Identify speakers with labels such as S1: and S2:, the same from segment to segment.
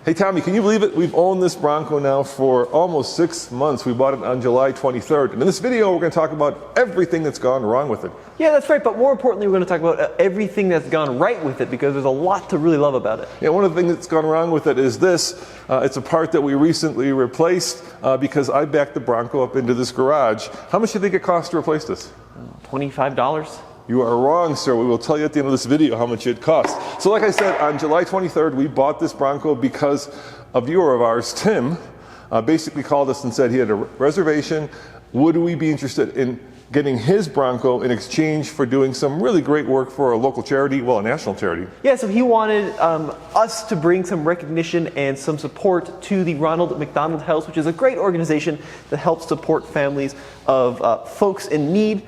S1: Hey Tommy, can you believe it? We've owned this Bronco now for almost 6 months. We bought it on July 23rd. And in this video, we're going to talk about everything that's gone wrong with it.
S2: Yeah, that's right. But more importantly, we're going to talk about everything that's gone right with it, because there's a lot to really love about it.
S1: Yeah, one of the things that's gone wrong with it is this. It's a part that we recently replaced because I backed the Bronco up into this garage. How much do you think it cost to replace this?
S2: $25.
S1: You are wrong, sir. We will tell you at the end of this video how much it cost. So like I said, on July 23rd, we bought this Bronco because a viewer of ours, Tim, basically called us and said he had a reservation. Would we be interested in getting his Bronco in exchange for doing some really great work for a local charity, well, a national charity?
S2: Yeah, so he wanted us to bring some recognition and some support to the Ronald McDonald House, which is a great organization that helps support families of folks in need.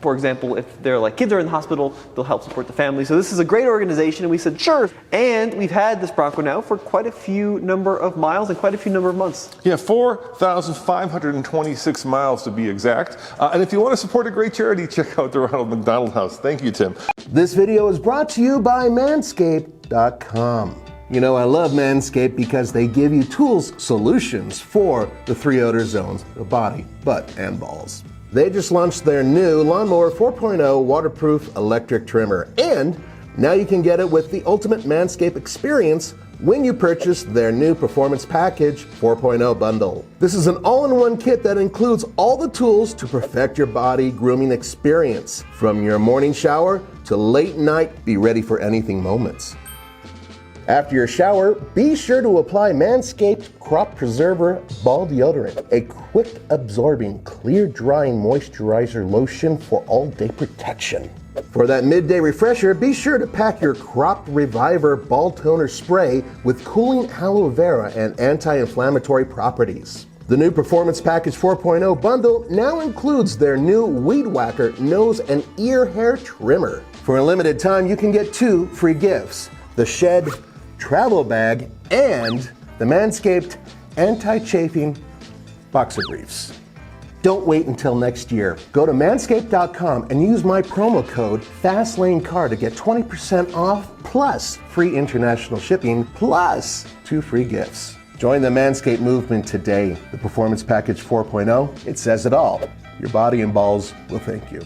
S2: For example, if they're like kids are in the hospital, they'll help support the family. So this is a great organization, and we said sure. And we've had this Bronco now for quite a few number of miles and quite a few number of months.
S1: Yeah, 4,526 miles to be exact. And if you want to support a great charity, check out the Ronald McDonald House. Thank you, Tim.
S3: This video is brought to you by Manscape.com. You know, I love Manscaped because they give you tools, solutions for the three odor zones, the body, butt, and balls. They just launched their new Lawnmower 4.0 waterproof electric trimmer, and now you can get it with the ultimate Manscaped experience when you purchase their new Performance Package 4.0 bundle. This is an all-in-one kit that includes all the tools to perfect your body grooming experience. From your morning shower to late night, be ready for anything moments. After your shower, be sure to apply Manscaped Crop Preserver Ball Deodorant, a quick-absorbing, clear-drying moisturizer lotion for all-day protection. For that midday refresher, be sure to pack your Crop Reviver Ball Toner Spray with cooling aloe vera and anti-inflammatory properties. The new Performance Package 4.0 bundle now includes their new Weed Whacker nose and ear hair trimmer. For a limited time, you can get 2 free gifts: the Shed travel bag and the Manscaped anti-chafing boxer briefs. Don't wait until next year. Go to manscaped.com and use my promo code FASTLANECAR to get 20% off plus free international shipping plus 2 free gifts. Join the Manscaped movement today. The Performance Package 4.0, it says it all. Your body and balls will thank you.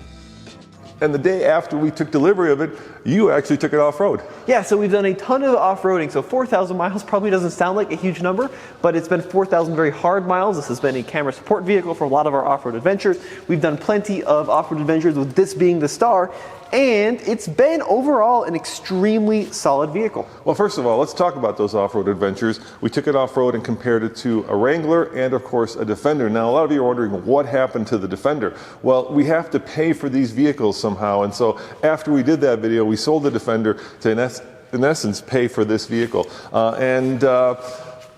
S1: And the day after we took delivery of it, you actually took it off-road.
S2: Yeah, so we've done a ton of off-roading. So 4,000 miles probably doesn't sound like a huge number, but it's been 4,000 very hard miles. This has been a camera support vehicle for a lot of our off-road adventures. We've done plenty of off-road adventures with this being the star, and it's been overall an extremely solid vehicle.
S1: Well, first of all, let's talk about those off-road adventures. We took it off-road and compared it to a Wrangler and, of course, a Defender. Now, a lot of you are wondering what happened to the Defender. Well, we have to pay for these vehicles somehow, and so after we did that video, we sold the Defender to, in essence, pay for this vehicle.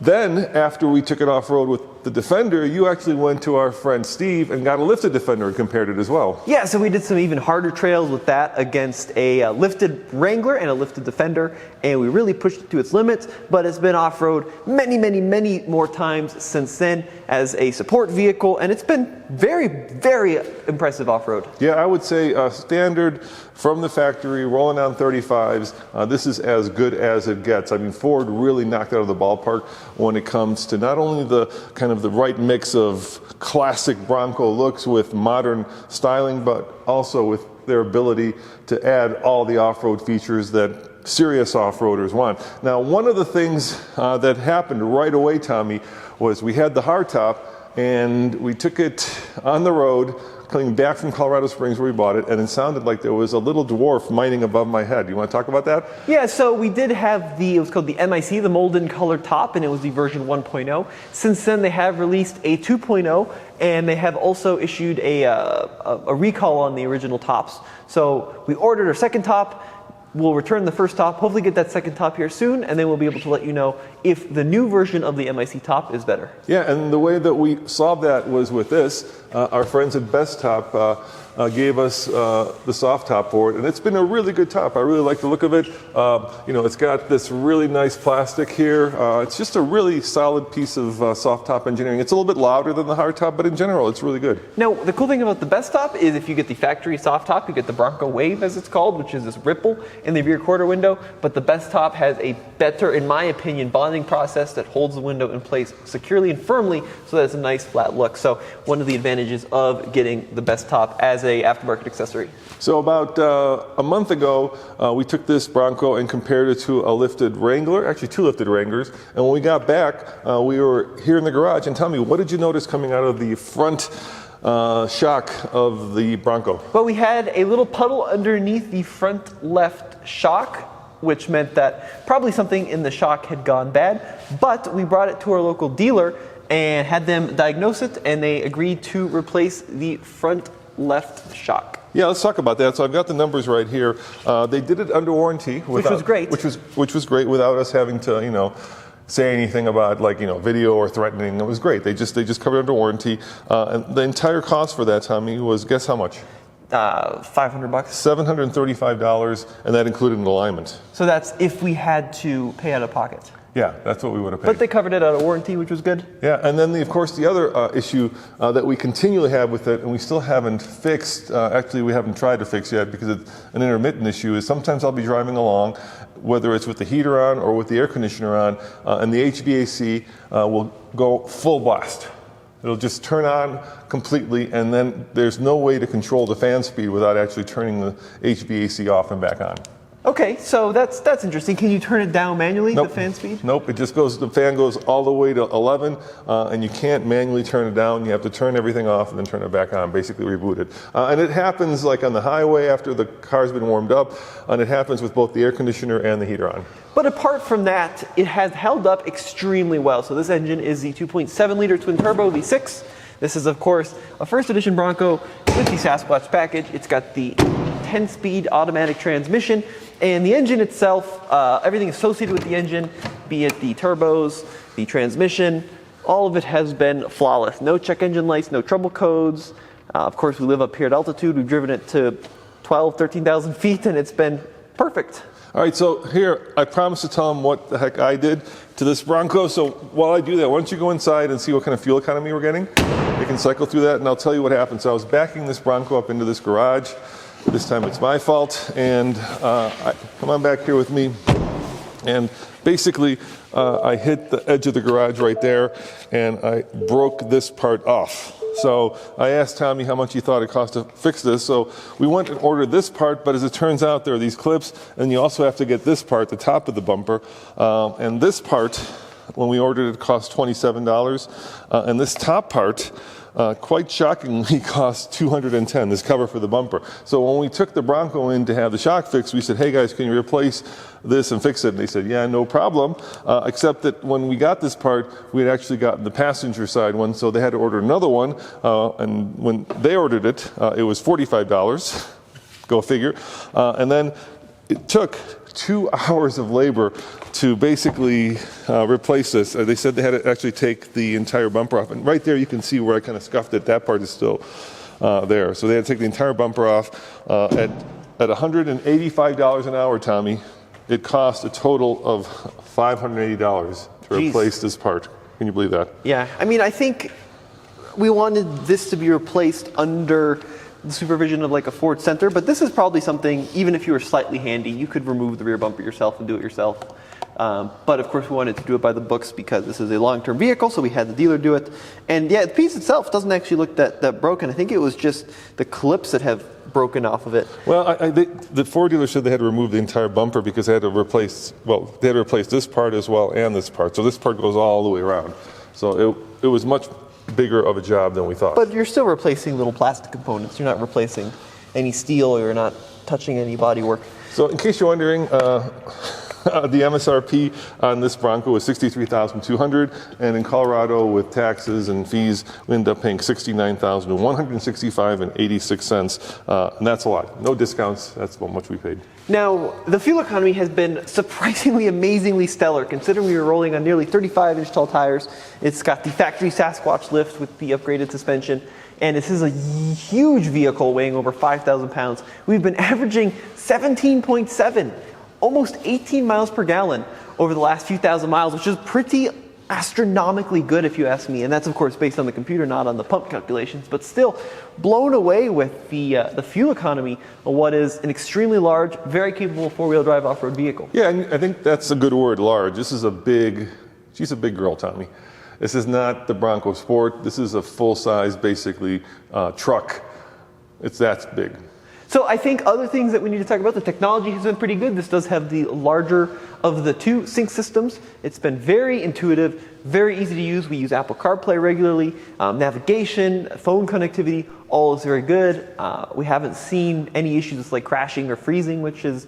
S1: Then, after we took it off-road with the Defender, you actually went to our friend Steve and got a lifted Defender and compared it as well.
S2: Yeah, so we did some even harder trails with that against a lifted Wrangler and a lifted Defender, and we really pushed it to its limits, but it's been off-road many, many, many more times since then as a support vehicle, and it's been very, very impressive off-road.
S1: Yeah, I would say standard from the factory, rolling down 35s, this is as good as it gets. I mean, Ford really knocked out of the ballpark when it comes to not only the kind of the right mix of classic Bronco looks with modern styling, but also with their ability to add all the off-road features that serious off-roaders want. Now, one of the things that happened right away, Tommy, was we had the hardtop and we took it on the road coming back from Colorado Springs where we bought it, and it sounded like there was a little dwarf mining above my head. You want to talk about that?
S2: Yeah, so we did have it was called the MIC, the Molden Colored Top, and it was the version 1.0. Since then, they have released a 2.0, and they have also issued a recall on the original tops. So we ordered our second top. We'll return the first top, hopefully get that second top here soon, and then we'll be able to let you know if the new version of the MIC top is better.
S1: Yeah, and the way that we solved that was with this. Our friends at Best Top gave us the soft top for it, and it's been a really good top. I really like the look of it. It's got this really nice plastic here. It's just a really solid piece of soft top engineering. It's a little bit louder than the hard top, but in general, it's really good.
S2: Now, the cool thing about the best top is if you get the factory soft top, you get the Bronco Wave, as it's called, which is this ripple in the rear quarter window. But the best top has a better, in my opinion, bonding process that holds the window in place securely and firmly, so that it's a nice flat look. So one of the advantages of getting the best top as a aftermarket accessory.
S1: So about a month ago, we took this Bronco and compared it to a lifted Wrangler, actually 2 lifted Wranglers. And when we got back, we were here in the garage, and tell me, what did you notice coming out of the front shock of the Bronco?
S2: Well, we had a little puddle underneath the front left shock, which meant that probably something in the shock had gone bad. But we brought it to our local dealer and had them diagnose it, and they agreed to replace the front left shock.
S1: Yeah, let's talk about that. So I've got the numbers right here. They did it under warranty,
S2: which was great.
S1: Which was great without us having to, say anything about video or threatening. It was great. They just covered it under warranty. And the entire cost for that, Tommy, was, guess how much?
S2: $500.
S1: $735, and that included an alignment.
S2: So that's if we had to pay out of pocket.
S1: Yeah, that's what we would have paid.
S2: But they covered it out of warranty, which was good.
S1: Yeah, and then of course the other issue that we continually have with it, and we still haven't fixed, actually we haven't tried to fix yet because it's an intermittent issue, is sometimes I'll be driving along, whether it's with the heater on or with the air conditioner on, and the HVAC will go full blast. It'll just turn on completely, and then there's no way to control the fan speed without actually turning the HVAC off and back on.
S2: Okay, so that's interesting. Can you turn it down manually,
S1: Nope.
S2: the fan speed?
S1: Nope, it just goes, the fan goes all the way to 11, and you can't manually turn it down. You have to turn everything off and then turn it back on, basically reboot it. And it happens like on the highway after the car's been warmed up, and it happens with both the air conditioner and the heater on.
S2: But apart from that, it has held up extremely well. So this engine is the 2.7 liter twin turbo V6. This is, of course, a first edition Bronco with the Sasquatch package. It's got the 10-speed automatic transmission, and the engine itself, everything associated with the engine, be it the turbos, the transmission, all of it has been flawless. No check engine lights, no trouble codes. Of course, we live up here at altitude. We've driven it to 13,000 feet, and it's been perfect.
S1: All right, so here, I promised to tell them what the heck I did to this Bronco. So while I do that, why don't you go inside and see what kind of fuel economy we're getting? You can cycle through that, and I'll tell you what happened. So I was backing this Bronco up into this garage. This time it's my fault, and come on back here with me. And basically, I hit the edge of the garage right there, and I broke this part off. So I asked Tommy how much he thought it cost to fix this. So we went and ordered this part, but as it turns out, there are these clips, and you also have to get this part, the top of the bumper. And this part, when we ordered it, cost $27. And this top part, quite shockingly, cost $210, this cover for the bumper. So when we took the Bronco in to have the shock fixed, we said, hey guys, can you replace this and fix it? And they said, yeah, no problem. Except that when we got this part, we had actually gotten the passenger side one, so they had to order another one. And when they ordered it, it was $45. Go figure. And then it took 2 hours of labor to basically replace this. They said they had to actually take the entire bumper off. And right there you can see where I kind of scuffed it. That part is still there. So they had to take the entire bumper off. At $185 an hour, Tommy, it cost a total of $580 to replace this part. Can you believe that?
S2: Yeah, I mean, I think we wanted this to be replaced under the supervision of like a Ford Center, but this is probably something, even if you were slightly handy, you could remove the rear bumper yourself and do it yourself. But of course we wanted to do it by the books because this is a long-term vehicle, so we had the dealer do it. And yeah, the piece itself doesn't actually look that broken. I think it was just the clips that have broken off of it.
S1: Well, the Ford dealer said they had to remove the entire bumper because they had to replace, they had to replace this part as well and this part. So this part goes all the way around. So it was much bigger of a job than we thought.
S2: But you're still replacing little plastic components. You're not replacing any steel, or you're not touching any bodywork.
S1: So in case you're wondering, the MSRP on this Bronco is $63,200, and in Colorado with taxes and fees, we end up paying $69,165.86, and that's a lot. No discounts. That's how much we paid.
S2: Now, the fuel economy has been surprisingly, amazingly stellar, considering we were rolling on nearly 35-inch tall tires. It's got the factory Sasquatch lift with the upgraded suspension, and this is a huge vehicle weighing over 5,000 pounds. We've been averaging 17.7, almost 18 miles per gallon over the last few thousand miles, which is pretty astronomically good if you ask me, and that's of course based on the computer, not on the pump calculations, but still blown away with the fuel economy of what is an extremely large, very capable four-wheel drive off-road vehicle.
S1: Yeah, and I think that's a good word, large. This is she's a big girl, Tommy. This is not the Bronco Sport. This is a full-size, basically, truck. It's that big.
S2: So I think other things that we need to talk about, the technology has been pretty good. This does have the larger of the two sync systems. It's been very intuitive, very easy to use. We use Apple CarPlay regularly. Navigation, phone connectivity, all is very good. We haven't seen any issues like crashing or freezing, which is,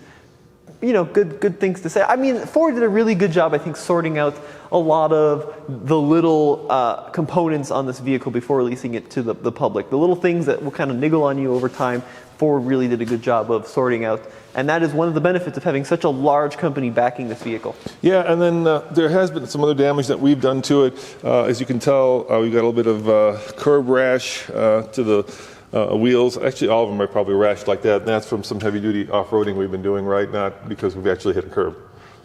S2: good things to say. I mean, Ford did a really good job, I think, sorting out a lot of the little components on this vehicle before releasing it to the public. The little things that will kind of niggle on you over time, Ford really did a good job of sorting out. And that is one of the benefits of having such a large company backing this vehicle.
S1: Yeah, and then there has been some other damage that we've done to it. As you can tell, we've got a little bit of curb rash to the wheels. Actually, all of them are probably rashed like that, and that's from some heavy-duty off-roading we've been doing, right? Not because we've actually hit a curb.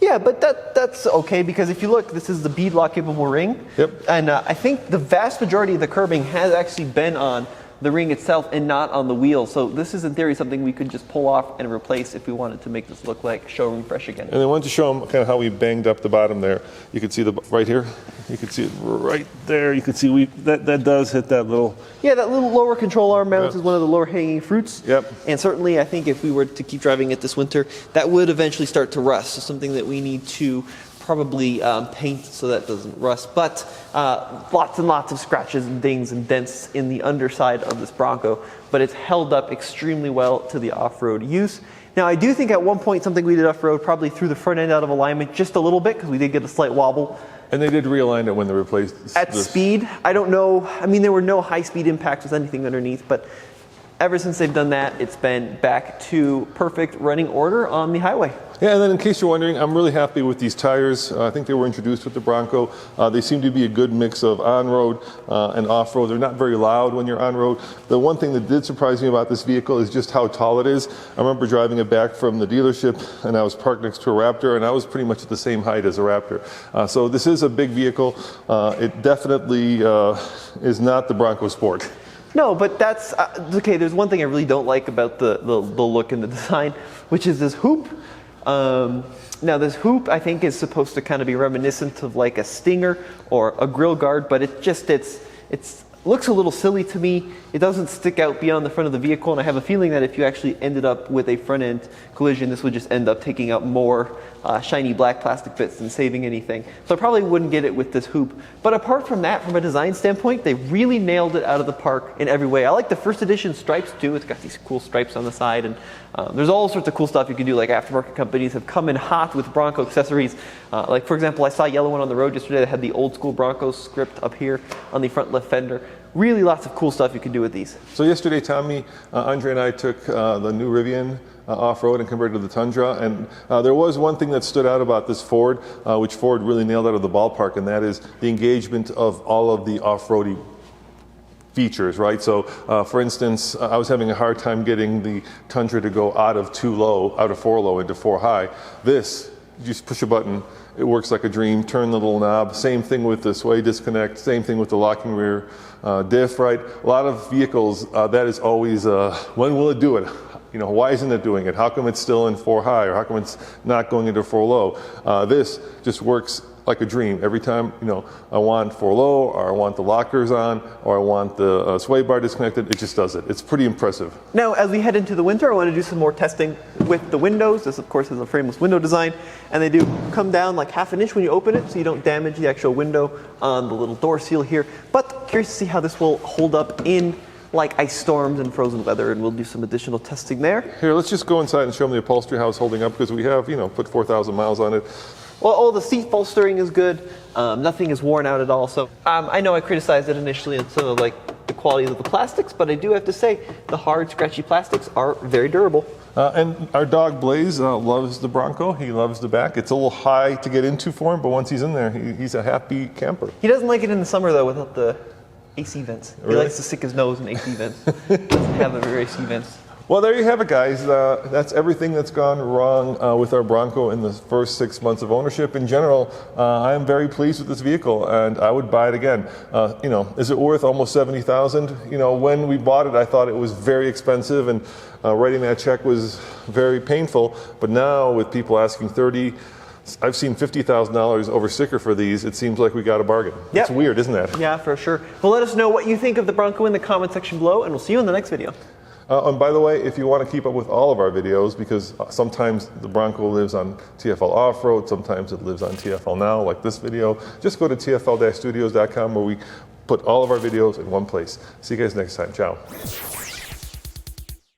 S2: Yeah, but that's okay, because if you look, this is the beadlock capable ring.
S1: Yep.
S2: And I think the vast majority of the curbing has actually been on the ring itself and not on the wheel. So this is in theory something we could just pull off and replace if we wanted to make this look like showroom fresh again.
S1: And I wanted to show them kind of how we banged up the bottom there. You can see right here. You can see it right there. You can see that does hit that little.
S2: Yeah, that little lower control arm mount is one of the lower hanging fruits.
S1: Yep.
S2: And certainly I think if we were to keep driving it this winter, that would eventually start to rust. So something that we need to probably paint so that doesn't rust. But lots and lots of scratches and dings and dents in the underside of this Bronco. But it's held up extremely well to the off-road use. Now, I do think at one point something we did off-road probably threw the front end out of alignment just a little bit, because we did get a slight wobble.
S1: And they did realign it when they replaced
S2: At speed, I don't know. I mean, there were no high-speed impacts with anything underneath, but ever since they've done that, it's been back to perfect running order on the highway.
S1: Yeah, and then in case you're wondering, I'm really happy with these tires. I think they were introduced with the Bronco. They seem to be a good mix of on-road and off-road. They're not very loud when you're on-road. The one thing that did surprise me about this vehicle is just how tall it is. I remember driving it back from the dealership, and I was parked next to a Raptor, and I was pretty much at the same height as a Raptor. So this is a big vehicle. It definitely is not the Bronco Sport.
S2: No, but that's okay. There's one thing I really don't like about the look and the design, which is this hoop. Now this hoop, I think, is supposed to kind of be reminiscent of like a Stinger or a grill guard, but it's looks a little silly to me. It doesn't stick out beyond the front of the vehicle, and I have a feeling that if you actually ended up with a front end collision, this would just end up taking out more shiny black plastic bits than saving anything. So I probably wouldn't get it with this hoop. But apart from that, from a design standpoint, they really nailed it out of the park in every way. I like the first edition stripes too. It's got these cool stripes on the side, and there's all sorts of cool stuff you can do. Like aftermarket companies have come in hot with Bronco accessories. Like for example, I saw a yellow one on the road yesterday that had the old school Bronco script up here on the front left fender. Really lots of cool stuff you can do with these.
S1: So yesterday, Tommy, Andre and I took the new Rivian off-road and converted to the Tundra, and there was one thing that stood out about this Ford, which Ford really nailed out of the ballpark, and that is the engagement of all of the off-roady features, right? So, for instance, I was having a hard time getting the Tundra to go out of 4 low into 4 high. This, you just push a button, it works like a dream. Turn the little knob. Same thing with the sway disconnect. Same thing with the locking rear diff, right? A lot of vehicles, that is always, when will it do it? You know, why isn't it doing it? How come it's still in 4 high, or how come it's not going into 4 low? This just works like a dream. Every time, you know, I want 4 low, or I want the lockers on, or I want the sway bar disconnected, it just does it. It's pretty impressive.
S2: Now, as we head into the winter, I want to do some more testing with the windows. This, of course, is a frameless window design, and they do come down like half an inch when you open it, so you don't damage the actual window on the little door seal here. But curious to see how this will hold up in like ice storms and frozen weather, and we'll do some additional testing there.
S1: Here, let's just go inside and show them the upholstery, how it's holding up, because we have, you know, put 4,000 miles on it.
S2: Well, all the seat bolstering is good. Nothing is worn out at all. So I know I criticized it initially on some of like the quality of the plastics, but I do have to say the hard, scratchy plastics are very durable.
S1: And our dog Blaze loves the Bronco. He loves the back. It's a little high to get into for him, but once he's in there, he's a happy camper.
S2: He doesn't like it in the summer though, without the AC vents. He
S1: Really?
S2: likes to stick his nose in AC vents. Doesn't have the AC vents.
S1: Well, there you have it, guys. That's everything that's gone wrong with our Bronco in the first 6 months of ownership. In general, I am very pleased with this vehicle, and I would buy it again. You know, is it worth almost $70,000? You know, when we bought it, I thought it was very expensive, and writing that check was very painful. But now, with people asking $30,000, I've seen $50,000 over sticker for these. It seems like we got a bargain.
S2: Yep.
S1: It's weird, isn't that?
S2: Yeah, for sure. Well, let us know what you think of the Bronco in the comment section below, and we'll see you in the next video.
S1: And by the way, if you want to keep up with all of our videos, because sometimes the Bronco lives on TFL Off-Road, sometimes it lives on TFL Now, like this video, just go to tfl-studios.com where we put all of our videos in one place. See you guys next time. Ciao.